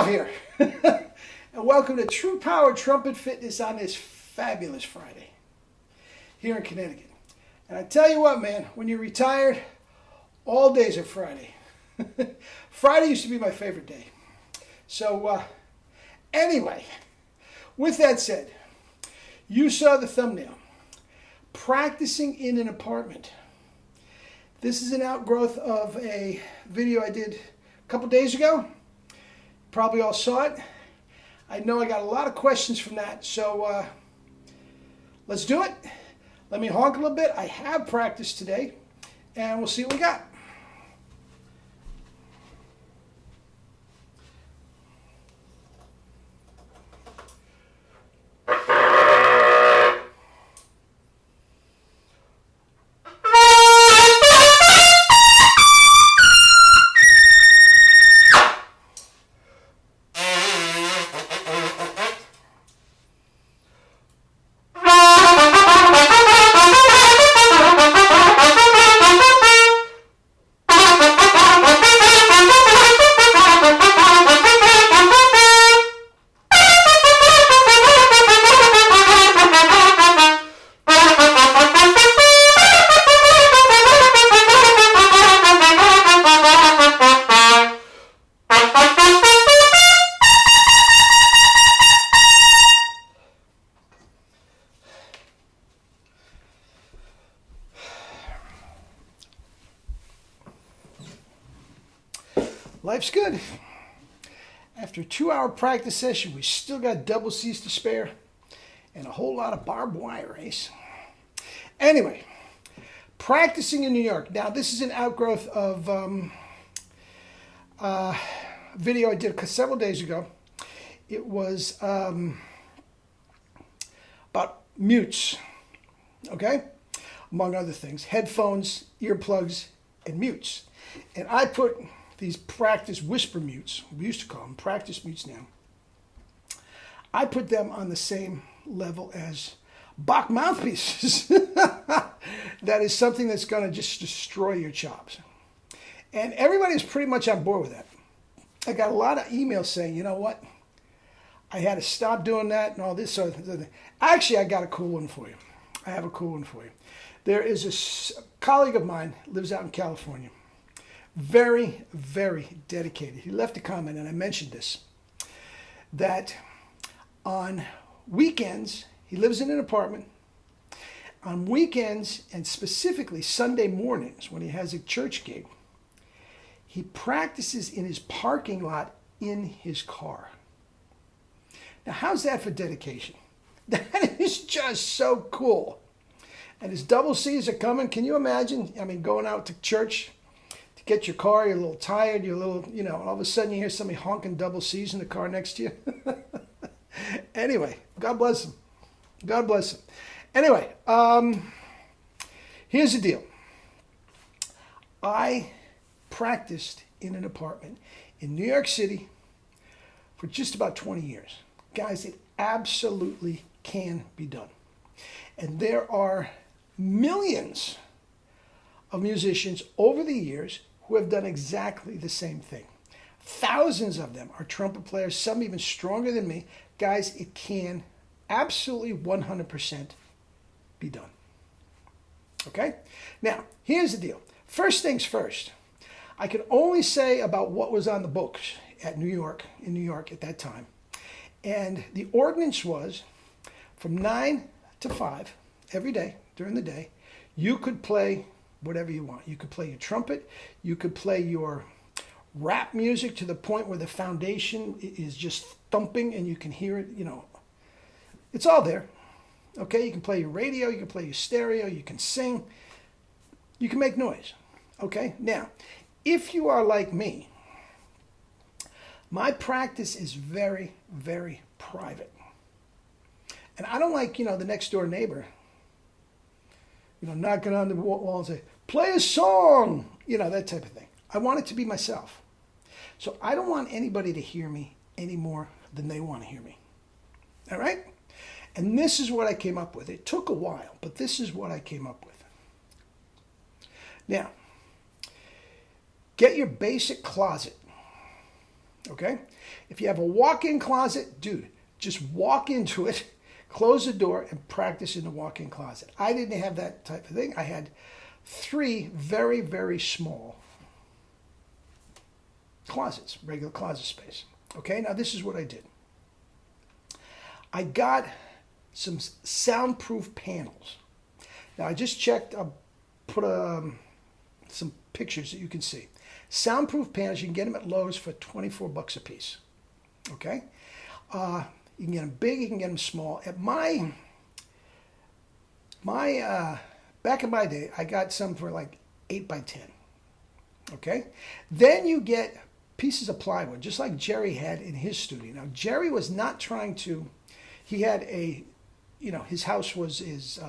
Ralph here, and welcome to True Power Trumpet Fitness on this fabulous Friday here in Connecticut. And I tell you what, man, when you're retired, all days are Friday. Friday used to be my favorite day. So, anyway, with that said, you saw the thumbnail. Practicing in an apartment. This is an outgrowth of a video I did a couple days ago. Probably all saw it. I know I got a lot of questions from that, so let's do it. Let me honk a little bit. I have practiced today, and we'll see what we got. Life's good. After a 2-hour practice session, we still got double C's to spare and a whole lot of barbed wire, Ace. Anyway, practicing in New York. Now, this is an outgrowth of a video I did several days ago. It was about mutes, okay? Among other things, headphones, earplugs, and mutes. And I put these practice whisper mutes, we used to call them practice mutes now. I put them on the same level as Bach mouthpieces. That is something that's going to just destroy your chops. And everybody's pretty much on board with that. I got a lot of emails saying, you know what? I had to stop doing that and all this sort of thing. Actually, I got a cool one for you. I have a cool one for you. There is a colleague of mine, lives out in California. Very, very dedicated. He left a comment, and I mentioned this, that on weekends, he lives in an apartment. On weekends, and specifically Sunday mornings when he has a church gig, he practices in his parking lot in his car. Now, how's that for dedication? That is just so cool. And his double C's are coming. Can you imagine? I mean, going out to church, get your car, you're a little tired, you're a little, all of a sudden you hear somebody honking double C's in the car next to you. Anyway, God bless him. God bless him. Anyway, here's the deal. I practiced in an apartment in New York City for just about 20 years. Guys, it absolutely can be done. And there are millions of musicians over the years who have done exactly the same thing. Thousands of them are trumpet players, some even stronger than me. Guys, it can absolutely 100% be done. Okay? Now, here's the deal. First things first. I can only say about what was on the books in New York at that time. And the ordinance was from 9 to 5 every day during the day, you could play whatever you want. You could play your trumpet. You could play your rap music to the point where the foundation is just thumping and you can hear it, It's all there. Okay? You can play your radio. You can play your stereo. You can sing. You can make noise. Okay? Now, if you are like me, my practice is very, very private. And I don't like, the next door neighbor, knocking on the wall and say, play a song, that type of thing. I want it to be myself. So I don't want anybody to hear me any more than they want to hear me. All right? And this is what I came up with. It took a while, but this is what I came up with. Now, get your basic closet. Okay? If you have a walk-in closet, dude, just walk into it, close the door, and practice in the walk-in closet. I didn't have that type of thing. I had 3 very, very small closets, regular closet space. Okay, now this is what I did. I got some soundproof panels. Now I just checked, I'll put some pictures that you can see. Soundproof panels, you can get them at Lowe's for $24 a piece. Okay? You can get them big, you can get them small. At back in my day, I got some for like 8 by 10. Okay? Then you get pieces of plywood, just like Jerry had in his studio. Now, Jerry was not trying to, he had a, his house was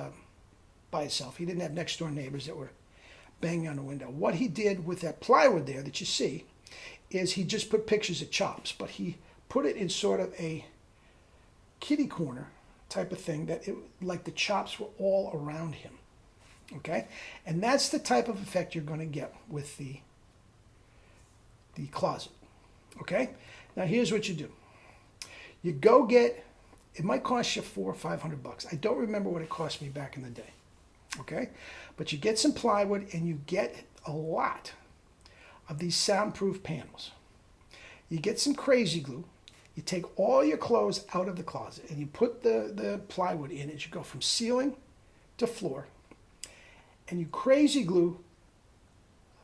by itself. He didn't have next door neighbors that were banging on the window. What he did with that plywood there that you see is he just put pictures of chops, but he put it in sort of a kitty corner type of thing that like the chops were all around him. Okay? And that's the type of effect you're going to get with the closet. Okay? Now here's what you do. You go get, it might cost you $400 or $500. I don't remember what it cost me back in the day. Okay? But you get some plywood and you get a lot of these soundproof panels. You get some crazy glue. You take all your clothes out of the closet and you put the plywood in as you go from ceiling to floor. And you crazy glue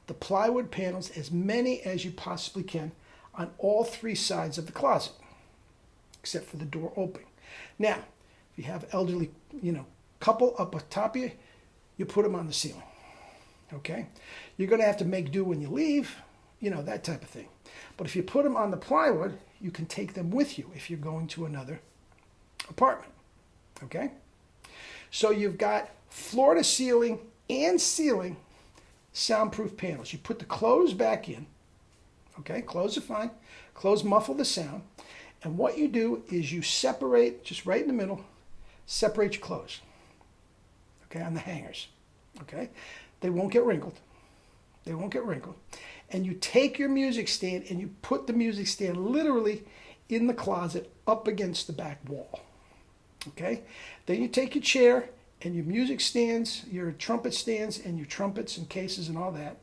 the plywood panels, as many as you possibly can, on all 3 sides of the closet, except for the door opening. Now, if you have elderly, couple up on top of you, you put them on the ceiling. Okay? You're going to have to make do when you leave, that type of thing. But if you put them on the plywood, you can take them with you if you're going to another apartment. Okay? So you've got floor to ceiling and ceiling soundproof panels. You put the clothes back in. Okay? Clothes are fine. Clothes muffle the sound. And what you do is you separate, just right in the middle, separate your clothes. Okay? On the hangers. Okay? They won't get wrinkled. They won't get wrinkled. And you take your music stand and you put the music stand literally in the closet up against the back wall. Okay? Then you take your chair and your music stands, your trumpet stands and your trumpets and cases and all that,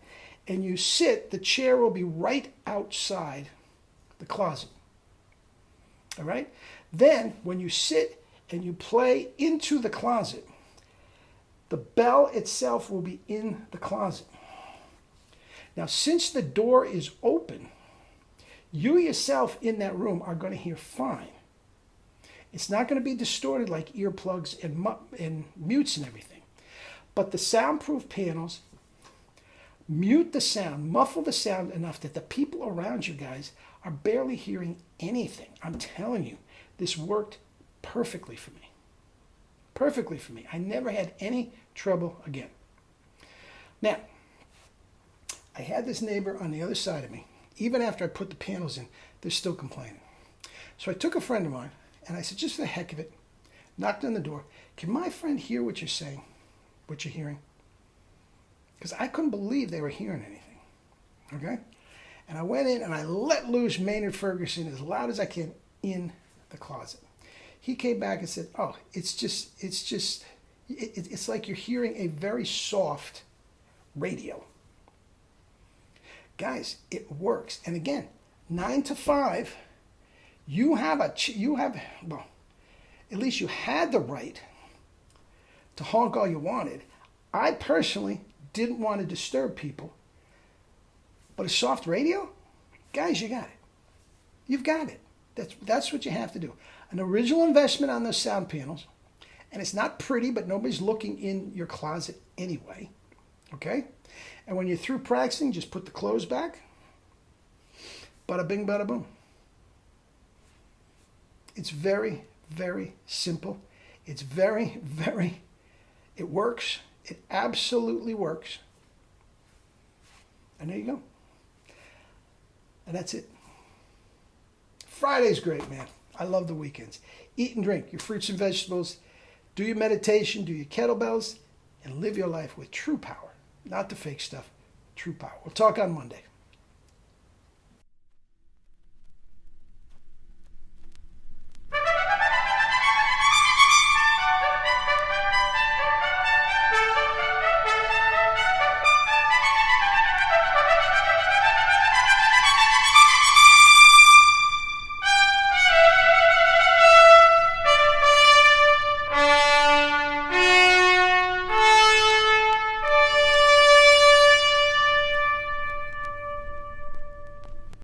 and you sit, the chair will be right outside the closet. All right? Then when you sit and you play into the closet, the bell itself will be in the closet. Now, since the door is open, you yourself in that room are going to hear fine. It's not going to be distorted like earplugs and mutes and everything. But the soundproof panels mute the sound, muffle the sound enough that the people around you guys are barely hearing anything. I'm telling you, this worked perfectly for me. Perfectly for me. I never had any trouble again. Now, I had this neighbor on the other side of me. Even after I put the panels in, they're still complaining. So I took a friend of mine, and I said, just for the heck of it, knocked on the door. Can my friend hear what you're saying, what you're hearing? Because I couldn't believe they were hearing anything. Okay? And I went in and I let loose Maynard Ferguson as loud as I can in the closet. He came back and said, oh, it's like you're hearing a very soft radio. Guys, it works. And again, 9 to 5, at least you had the right to honk all you wanted. I personally didn't want to disturb people. But a soft radio? Guys, you got it. You've got it. That's what you have to do. An original investment on those sound panels. And it's not pretty, but nobody's looking in your closet anyway. Okay? And when you're through practicing, just put the clothes back. Bada bing, bada boom. It's very, very simple. It's very, it works. It absolutely works. And there you go. And that's it. Friday's great, man. I love the weekends. Eat and drink your fruits and vegetables. Do your meditation, do your kettlebells, and live your life with true power. Not the fake stuff, true power. We'll talk on Monday.